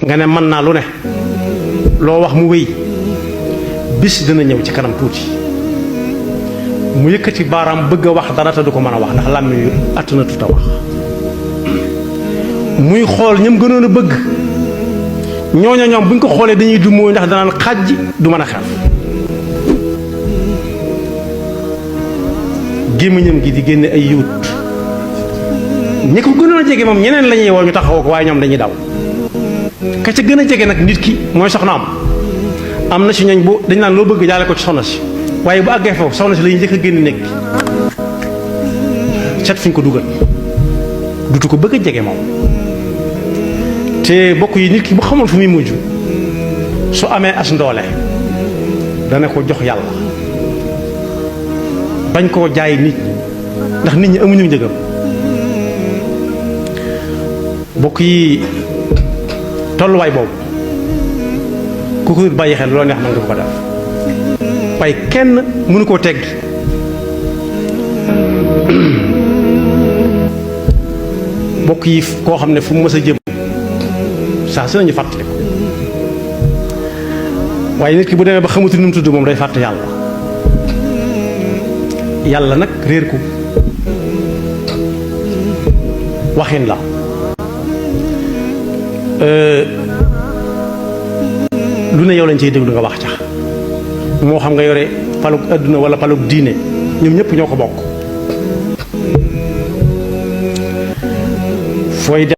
nga ne mën naa lu ne loo wax mu wéy bis dina ñëw ci kanam tuuti mu yëkkati baaraam bëgg a wax dara te du ko mën a wax ndax làmmiñ yu àttuna tuta wax muy xool ñam gënoon a bëgg ñooña ñoom buñ ko xoolee dañuy du mooy ndax danaan xàjj du mën a xew gémmiñam gi di génne ay yuut ñi ko gënoon a jege moom ñeneen la ñuy woo ñu taxawoo ko waaye ñoom dañuy daw ka ca gën a jege nag nit ki mooy soxnaam am na si ñooñ bu dañ naan loo bëgg jaale ko ci soxna si waaye bu àggee foofu soxna si la ñuy njëkk a génn néeg bi set fi ñu ko dugal dutu ko bëgg a jege moom te bokk yi nit ki bu xamoon fu muy mujj su amee as ndoole dana ko jox yàlla bañ koo jaay nit ñi ndax nit ñi amuñu njëgam bokk yi tolluwaay boobu ku ko bàyyi xel loo neex mën nga ko def waaye kenn mënu koo teggi bokk yi koo xam ne fu mu mës a jëm saa si nañu fàttali ko waaye nit ki bu demee ba xamatu nu mu tudd moom day fàtte yàlla yàlla nag réer ko waxin la lu ne yow lañ ciy déglu nga wax ca moo xam nga yore palug adduna wala palug diine ñoom ñëpp ñoo ko bokk fooy